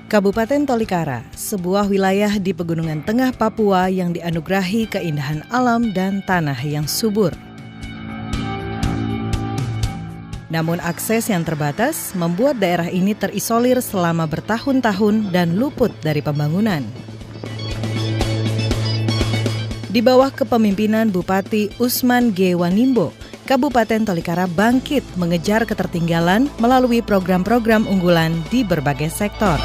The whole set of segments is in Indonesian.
Kabupaten Tolikara, sebuah wilayah di pegunungan tengah Papua yang dianugerahi keindahan alam dan tanah yang subur. Namun akses yang terbatas membuat daerah ini terisolir selama bertahun-tahun dan luput dari pembangunan. Di bawah kepemimpinan Bupati Usman G. Wanimbo, Kabupaten Tolikara bangkit mengejar ketertinggalan melalui program-program unggulan di berbagai sektor.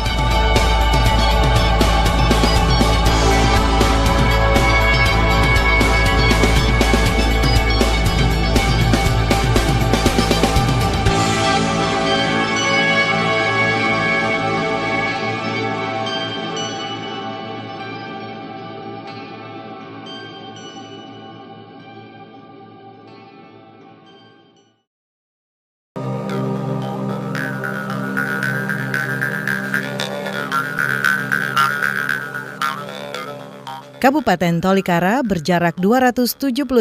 Kabupaten Tolikara berjarak 278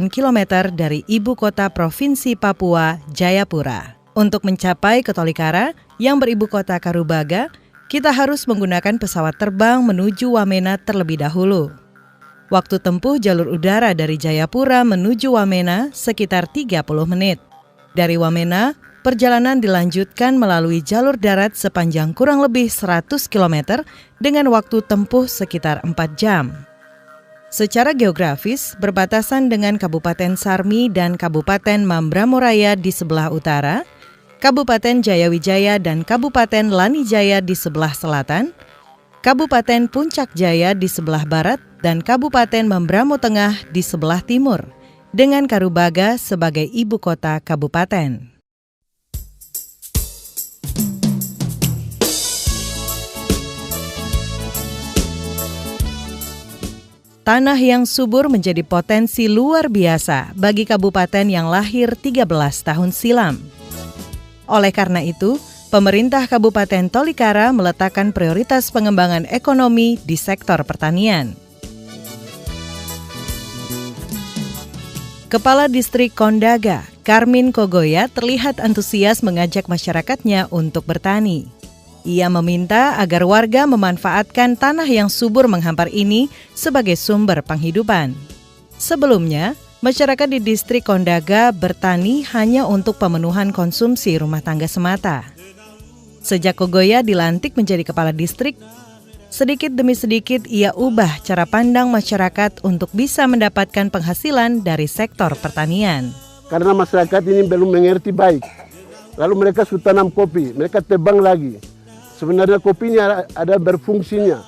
km dari ibu kota Provinsi Papua, Jayapura. Untuk mencapai ke Tolikara yang beribu kota Karubaga, kita harus menggunakan pesawat terbang menuju Wamena terlebih dahulu. Waktu tempuh jalur udara dari Jayapura menuju Wamena sekitar 30 menit. Dari Wamena, perjalanan dilanjutkan melalui jalur darat sepanjang kurang lebih 100 km dengan waktu tempuh sekitar 4 jam. Secara geografis, berbatasan dengan Kabupaten Sarmi dan Kabupaten Mambramo-Raya di sebelah utara, Kabupaten Jayawijaya dan Kabupaten Lanijaya di sebelah selatan, Kabupaten Puncak Jaya di sebelah barat, dan Kabupaten Mambramo Tengah di sebelah timur, dengan Karubaga sebagai ibu kota kabupaten. Tanah yang subur menjadi potensi luar biasa bagi kabupaten yang lahir 13 tahun silam. Oleh karena itu, pemerintah Kabupaten Tolikara meletakkan prioritas pengembangan ekonomi di sektor pertanian. Kepala Distrik Kondaga, Karmin Kogoya, terlihat antusias mengajak masyarakatnya untuk bertani. Ia meminta agar warga memanfaatkan tanah yang subur menghampar ini sebagai sumber penghidupan. Sebelumnya, masyarakat di distrik Kondaga bertani hanya untuk pemenuhan konsumsi rumah tangga semata. Sejak Kogoya dilantik menjadi kepala distrik, sedikit demi sedikit ia ubah cara pandang masyarakat untuk bisa mendapatkan penghasilan dari sektor pertanian. Karena masyarakat ini belum mengerti baik. Lalu mereka sudah tanam kopi, mereka tebang lagi. Sebenarnya kopinya ada berfungsinya,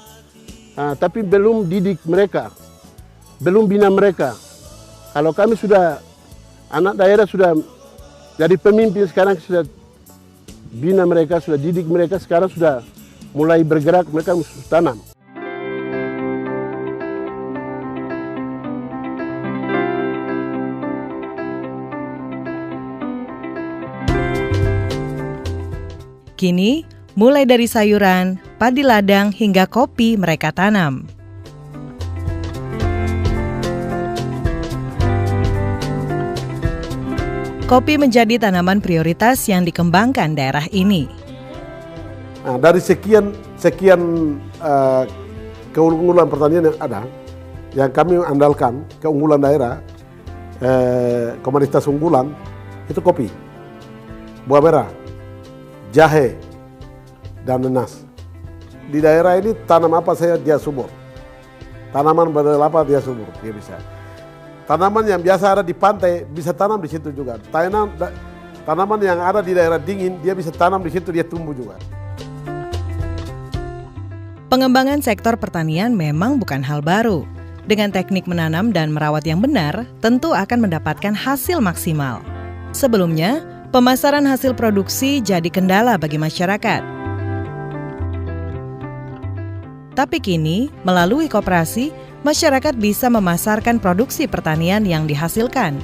tapi belum didik mereka, belum bina mereka. Kalau kami sudah, anak daerah sudah dari pemimpin sekarang sudah bina mereka, sudah didik mereka, sekarang sudah mulai bergerak, mereka sudah tanam. Kini, mulai dari sayuran, padi ladang, hingga kopi mereka tanam. Kopi menjadi tanaman prioritas yang dikembangkan daerah ini. Nah, dari sekian keunggulan pertanian yang ada, yang kami andalkan, keunggulan daerah, komoditas unggulan, itu kopi, buah merah, jahe, dan nanas. Di daerah ini tanam apa saja dia subur. Tanaman badal apa dia subur, dia bisa. Tanaman yang biasa ada di pantai bisa tanam di situ juga. Tanaman yang ada di daerah dingin dia bisa tanam di situ, dia tumbuh juga. Pengembangan sektor pertanian memang bukan hal baru. Dengan teknik menanam dan merawat yang benar, tentu akan mendapatkan hasil maksimal. Sebelumnya, pemasaran hasil produksi jadi kendala bagi masyarakat. Tapi kini, melalui koperasi, masyarakat bisa memasarkan produksi pertanian yang dihasilkan.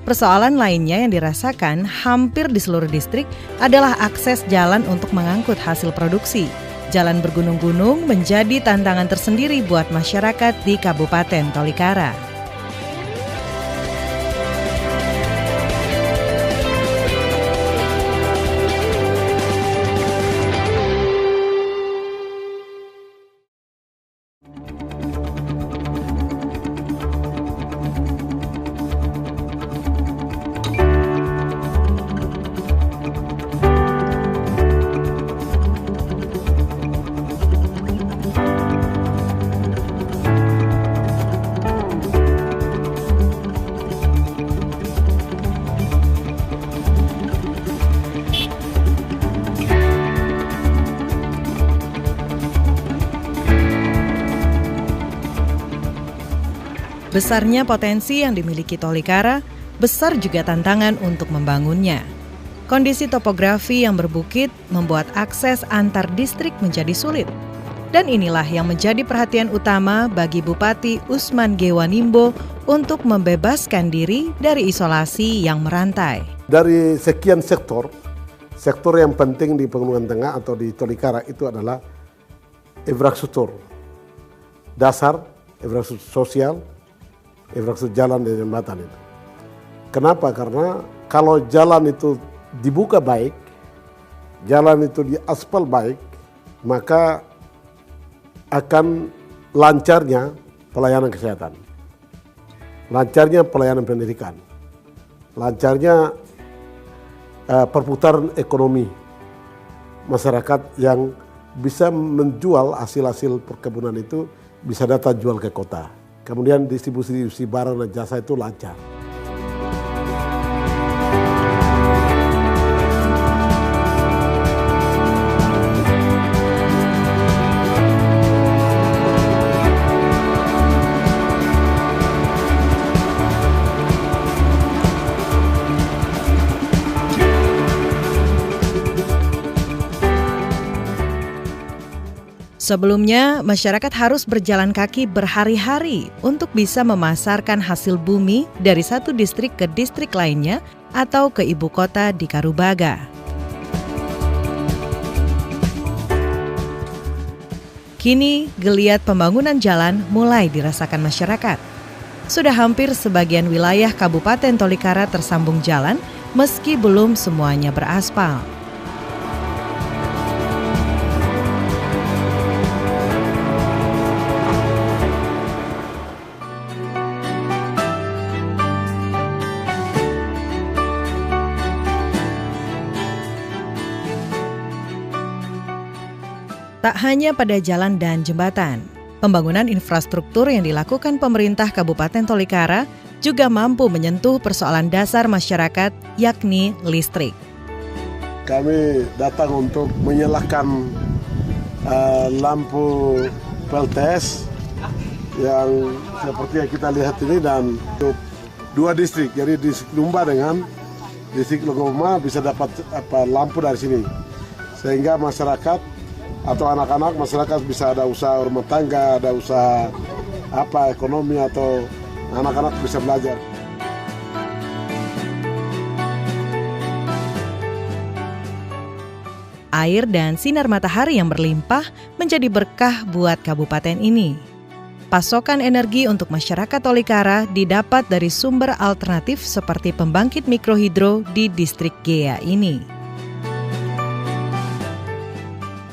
Persoalan lainnya yang dirasakan hampir di seluruh distrik adalah akses jalan untuk mengangkut hasil produksi. Jalan bergunung-gunung menjadi tantangan tersendiri buat masyarakat di Kabupaten Tolikara. Besarnya potensi yang dimiliki Tolikara, besar juga tantangan untuk membangunnya. Kondisi topografi yang berbukit membuat akses antar distrik menjadi sulit. Dan inilah yang menjadi perhatian utama bagi Bupati Usman Gewanimbo untuk membebaskan diri dari isolasi yang merantai. Dari sekian sektor yang penting di Pegunungan Tengah atau di Tolikara itu adalah infrastruktur dasar, infrastruktur sosial, infrastruktur jalan dan jembatan itu. Kenapa? Karena kalau jalan itu dibuka baik, jalan itu diaspal baik, maka akan lancarnya pelayanan kesehatan, lancarnya pelayanan pendidikan, lancarnya perputaran ekonomi masyarakat yang bisa menjual hasil-hasil perkebunan itu bisa datang jual ke kota. Kemudian distribusi barang dan jasa itu lancar. Sebelumnya, masyarakat harus berjalan kaki berhari-hari untuk bisa memasarkan hasil bumi dari satu distrik ke distrik lainnya atau ke ibu kota di Karubaga. Kini, geliat pembangunan jalan mulai dirasakan masyarakat. Sudah hampir sebagian wilayah Kabupaten Tolikara tersambung jalan, meski belum semuanya beraspal. Tak hanya pada jalan dan jembatan, pembangunan infrastruktur yang dilakukan pemerintah Kabupaten Tolikara juga mampu menyentuh persoalan dasar masyarakat, yakni listrik. Kami datang untuk menyalakan lampu PLTS yang seperti yang kita lihat ini, dan untuk 2 distrik, jadi distrik Lumba dengan distrik Logoma bisa dapat lampu dari sini, sehingga masyarakat atau anak-anak masyarakat bisa ada usaha rumah tangga, ada usaha ekonomi, atau anak-anak bisa belajar. Air dan sinar matahari yang berlimpah menjadi berkah buat kabupaten ini. Pasokan energi untuk masyarakat Tolikara didapat dari sumber alternatif seperti pembangkit mikrohidro di distrik Gea ini.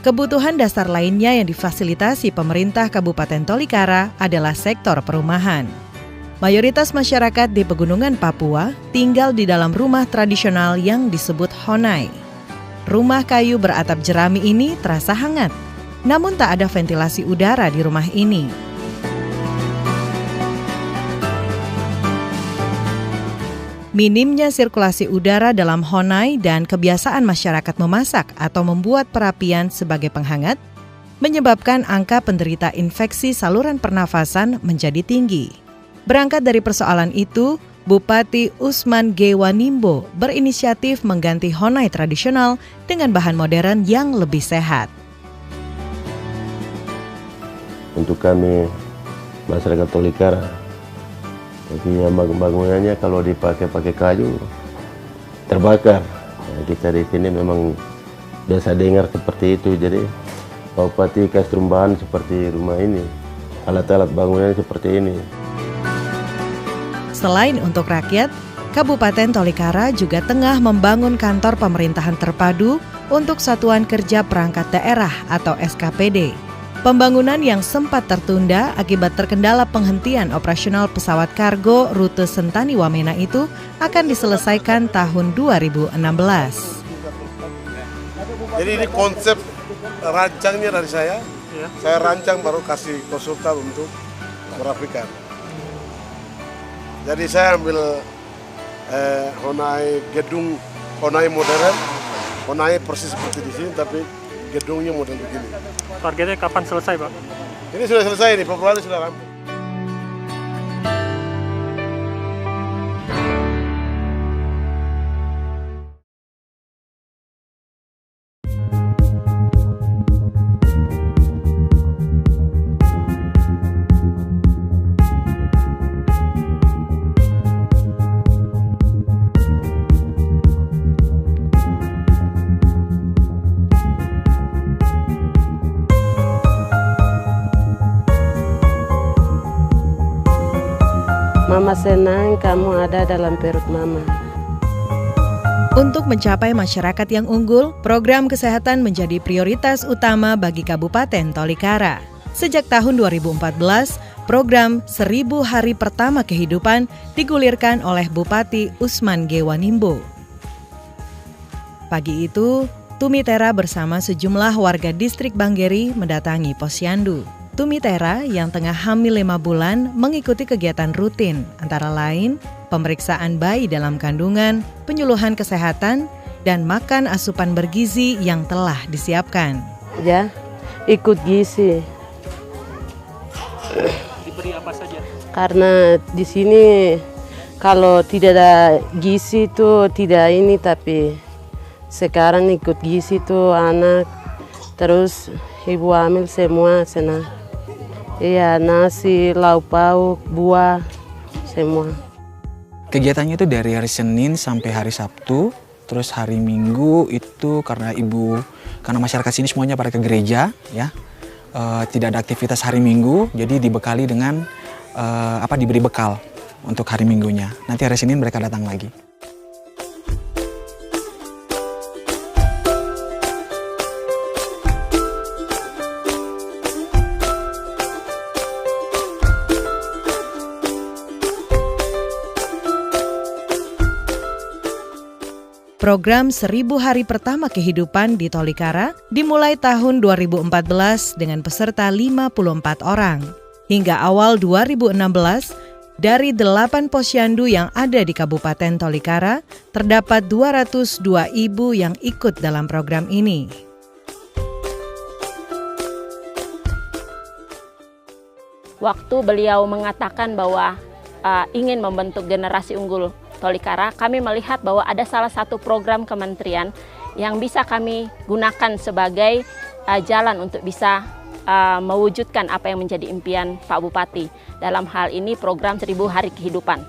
Kebutuhan dasar lainnya yang difasilitasi pemerintah Kabupaten Tolikara adalah sektor perumahan. Mayoritas masyarakat di Pegunungan Papua tinggal di dalam rumah tradisional yang disebut honai. Rumah kayu beratap jerami ini terasa hangat, namun tak ada ventilasi udara di rumah ini. Minimnya sirkulasi udara dalam honai dan kebiasaan masyarakat memasak atau membuat perapian sebagai penghangat menyebabkan angka penderita infeksi saluran pernafasan menjadi tinggi. Berangkat dari persoalan itu, Bupati Usman Gewanimbo berinisiatif mengganti honai tradisional dengan bahan modern yang lebih sehat. Untuk kami masyarakat Tolikara, artinya bangunannya kalau dipakai kayu terbakar. Nah, kita di sini memang biasa dengar seperti itu. Jadi Bupati kasih bahan seperti rumah ini, alat-alat bangunannya seperti ini. Selain untuk rakyat, Kabupaten Tolikara juga tengah membangun kantor pemerintahan terpadu untuk Satuan Kerja Perangkat Daerah atau SKPD. Pembangunan yang sempat tertunda akibat terkendala penghentian operasional pesawat kargo rute Sentani Wamena itu akan diselesaikan tahun 2016. Jadi ini konsep rancangnya dari saya. Saya rancang baru kasih konsultan untuk merapikan. Jadi saya ambil gedung honai modern, honai persis seperti di sini, tapi gedungnya model begini. Targetnya kapan selesai, Pak? Ini sudah selesai nih, Februari sudah rampung. Mama senang kamu ada dalam perut Mama. Untuk mencapai masyarakat yang unggul, program kesehatan menjadi prioritas utama bagi Kabupaten Tolikara. Sejak tahun 2014, program 1000 Hari Pertama Kehidupan digulirkan oleh Bupati Usman Gewanimbo. Pagi itu, Tumitera bersama sejumlah warga distrik Banggeri mendatangi Posyandu. Tumitera yang tengah hamil 5 bulan mengikuti kegiatan rutin, antara lain pemeriksaan bayi dalam kandungan, penyuluhan kesehatan, dan makan asupan bergizi yang telah disiapkan. Ya, ikut gizi. Diberi apa saja? Karena di sini kalau tidak ada gizi itu tidak ini, tapi sekarang ikut gizi itu anak, terus ibu hamil semua senang. Iya, nasi, lauk pauk, buah, semua. Kegiatannya itu dari hari Senin sampai hari Sabtu, terus hari Minggu itu karena masyarakat sini semuanya pada ke gereja, ya, tidak ada aktivitas hari Minggu, jadi dibekali dengan diberi bekal untuk hari Minggunya. Nanti hari Senin mereka datang lagi. Program 1000 Hari Pertama Kehidupan di Tolikara dimulai tahun 2014 dengan peserta 54 orang. Hingga awal 2016, dari 8 posyandu yang ada di Kabupaten Tolikara, terdapat 202 ibu yang ikut dalam program ini. Waktu beliau mengatakan bahwa ingin membentuk generasi unggul Tolikara, kami melihat bahwa ada salah satu program kementerian yang bisa kami gunakan sebagai jalan untuk bisa mewujudkan apa yang menjadi impian Pak Bupati. Dalam hal ini program 1000 Hari Kehidupan.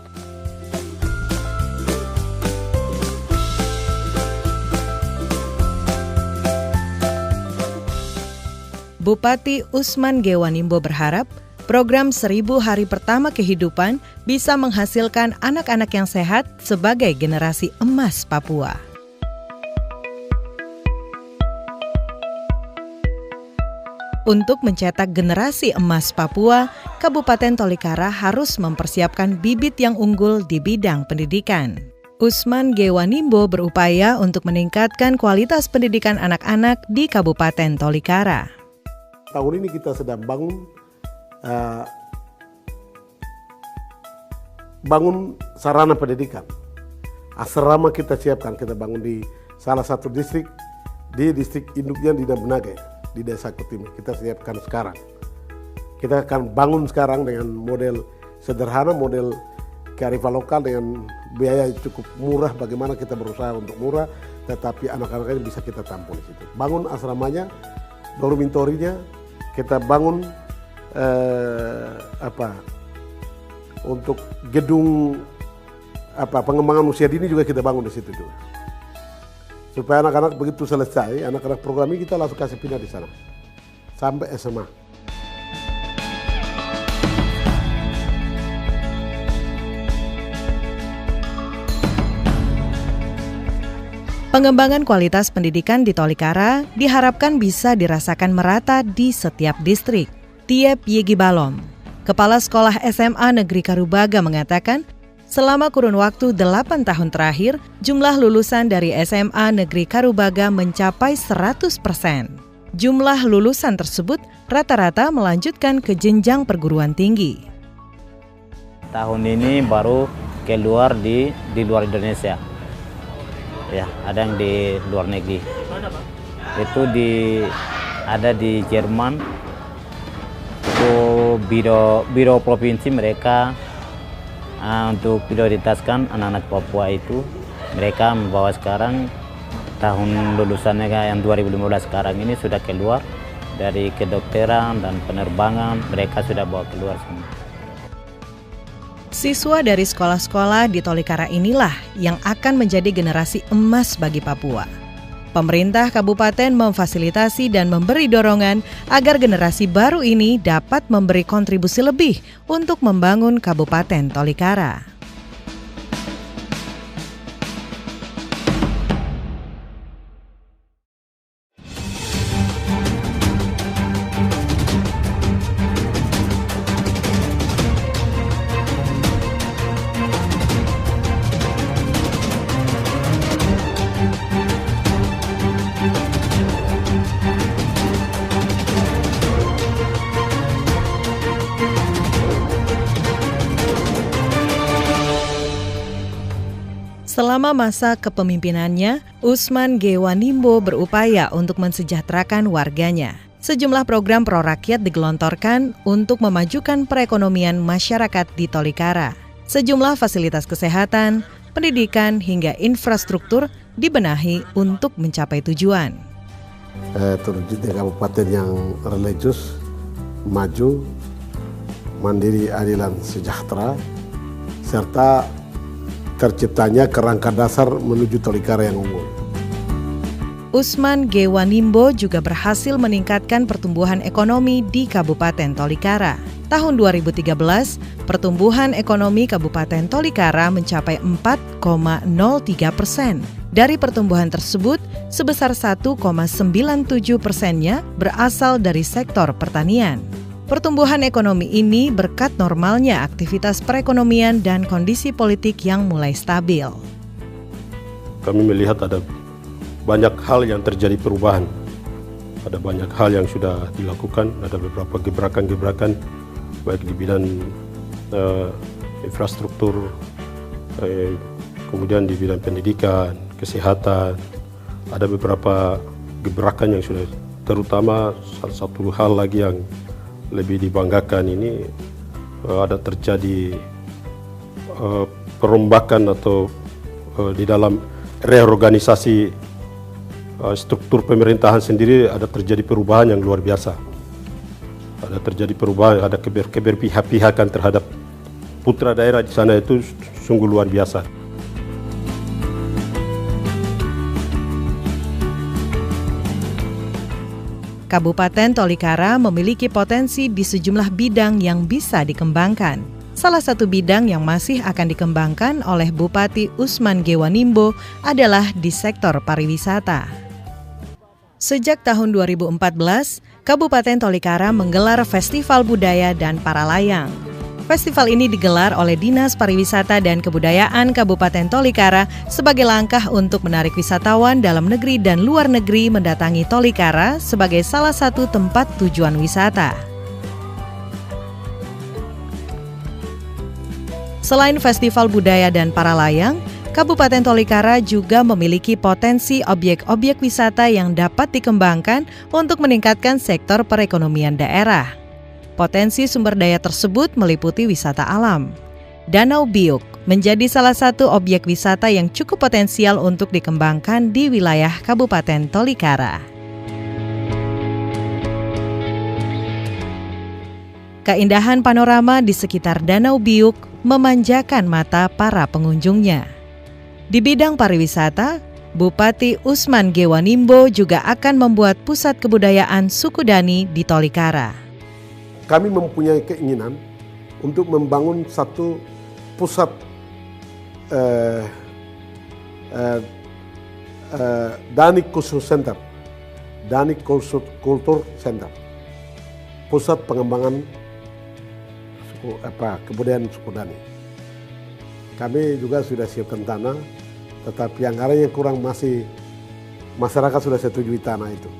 Bupati Usman Gewanimbo berharap program 1000 Hari Pertama Kehidupan bisa menghasilkan anak-anak yang sehat sebagai generasi emas Papua. Untuk mencetak generasi emas Papua, Kabupaten Tolikara harus mempersiapkan bibit yang unggul di bidang pendidikan. Usman Gewanimbo berupaya untuk meningkatkan kualitas pendidikan anak-anak di Kabupaten Tolikara. Tahun ini kita sedang bangun sarana pendidikan. Asrama kita siapkan, kita bangun di salah satu distrik, di distrik induknya di Nabunaga, di Desa Kutimi. Kita siapkan sekarang. Kita akan bangun sekarang dengan model sederhana, model kearifan lokal dengan biaya cukup murah. Bagaimana kita berusaha untuk murah, tetapi anak-anaknya bisa kita tampung di situ. Bangun asramanya, dormitorinya, kita bangun untuk gedung pengembangan usia dini juga kita bangun di situ juga. Supaya anak-anak begitu selesai, anak-anak program ini kita langsung kasih pindah di sana sampai SMA. Pengembangan kualitas pendidikan di Tolikara diharapkan bisa dirasakan merata di setiap distrik. Tiep Yegi Balom, Kepala Sekolah SMA Negeri Karubaga mengatakan, selama kurun waktu 8 tahun terakhir, jumlah lulusan dari SMA Negeri Karubaga mencapai 100%. Jumlah lulusan tersebut rata-rata melanjutkan ke jenjang perguruan tinggi. Tahun ini baru keluar di luar Indonesia. Ya, ada yang di luar negeri. Itu ada di Jerman. Biro provinsi mereka untuk prioritaskan anak-anak Papua itu, mereka membawa sekarang tahun lulusannya yang 2015 sekarang ini sudah keluar dari kedokteran dan penerbangan, mereka sudah bawa keluar semua. Siswa dari sekolah-sekolah di Tolikara inilah yang akan menjadi generasi emas bagi Papua. pemerintah kabupaten memfasilitasi dan memberi dorongan agar generasi baru ini dapat memberi kontribusi lebih untuk membangun Kabupaten Tolikara. Selama masa kepemimpinannya, Usman Gewanimbo berupaya untuk mensejahterakan warganya. Sejumlah program pro-rakyat digelontorkan untuk memajukan perekonomian masyarakat di Tolikara. Sejumlah fasilitas kesehatan, pendidikan, hingga infrastruktur dibenahi untuk mencapai tujuan. Terwujudnya kabupaten yang religius, maju, mandiri, adil, dan sejahtera, serta terciptanya kerangka dasar menuju Tolikara yang unggul. Usman Gewanimbo juga berhasil meningkatkan pertumbuhan ekonomi di Kabupaten Tolikara. Tahun 2013, pertumbuhan ekonomi Kabupaten Tolikara mencapai 4,03%. Dari pertumbuhan tersebut, sebesar 1,97%-nya berasal dari sektor pertanian. Pertumbuhan ekonomi ini berkat normalnya aktivitas perekonomian dan kondisi politik yang mulai stabil. Kami melihat ada banyak hal yang terjadi perubahan. Ada banyak hal yang sudah dilakukan, ada beberapa gebrakan-gebrakan baik di bidang infrastruktur, kemudian di bidang pendidikan, kesehatan. Ada beberapa gebrakan yang sudah, terutama salah satu hal lagi yang lebih dibanggakan ini ada terjadi perombakan atau di dalam reorganisasi struktur pemerintahan sendiri ada terjadi perubahan yang luar biasa. Ada terjadi perubahan, ada keberpihak-pihakan terhadap putra daerah di sana itu sungguh luar biasa. Kabupaten Tolikara memiliki potensi di sejumlah bidang yang bisa dikembangkan. Salah satu bidang yang masih akan dikembangkan oleh Bupati Usman Gewanimbo adalah di sektor pariwisata. Sejak tahun 2014, Kabupaten Tolikara menggelar Festival Budaya dan Paralayang. Festival ini digelar oleh Dinas Pariwisata dan Kebudayaan Kabupaten Tolikara sebagai langkah untuk menarik wisatawan dalam negeri dan luar negeri mendatangi Tolikara sebagai salah satu tempat tujuan wisata. Selain Festival Budaya dan Paralayang, Kabupaten Tolikara juga memiliki potensi objek-objek wisata yang dapat dikembangkan untuk meningkatkan sektor perekonomian daerah. Potensi sumber daya tersebut meliputi wisata alam. Danau Biuk menjadi salah satu objek wisata yang cukup potensial untuk dikembangkan di wilayah Kabupaten Tolikara. Keindahan panorama di sekitar Danau Biuk memanjakan mata para pengunjungnya. Di bidang pariwisata, Bupati Usman Gewanimbo juga akan membuat pusat kebudayaan suku Dani di Tolikara. Kami mempunyai keinginan untuk membangun satu pusat Dani Khusus Center, Dani Kultur Center, pusat pengembangan kebudayaan suku Dani. Kami juga sudah siapkan tanah, tetapi anggarannya kurang, masih masyarakat sudah setujui tanah itu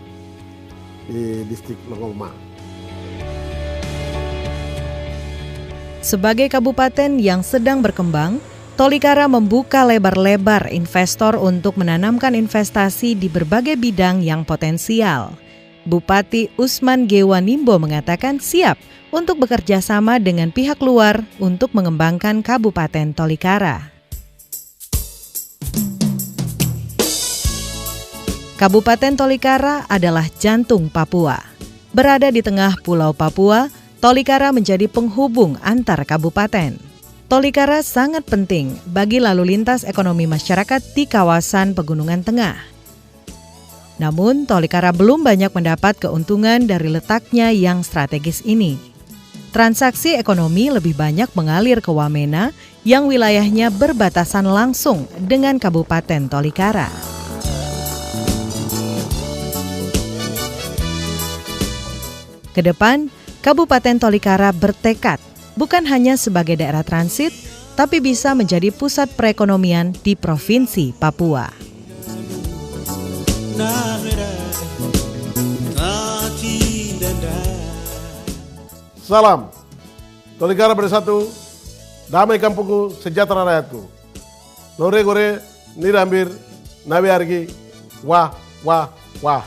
di distrik Longoma. Sebagai kabupaten yang sedang berkembang, Tolikara membuka lebar-lebar investor untuk menanamkan investasi di berbagai bidang yang potensial. Bupati Usman Gewanimbo mengatakan siap untuk bekerja sama dengan pihak luar untuk mengembangkan Kabupaten Tolikara. Kabupaten Tolikara adalah jantung Papua. Berada di tengah Pulau Papua, Tolikara menjadi penghubung antar kabupaten. Tolikara sangat penting bagi lalu lintas ekonomi masyarakat di kawasan Pegunungan Tengah. Namun, Tolikara belum banyak mendapat keuntungan dari letaknya yang strategis ini. Transaksi ekonomi lebih banyak mengalir ke Wamena yang wilayahnya berbatasan langsung dengan Kabupaten Tolikara. Kedepan, Kabupaten Tolikara bertekad bukan hanya sebagai daerah transit, tapi bisa menjadi pusat perekonomian di Provinsi Papua. Salam, Tolikara bersatu, damai kampungku, sejahtera rakyatku. Nore gore, nirambir, nabi argi, wah, wah, wah.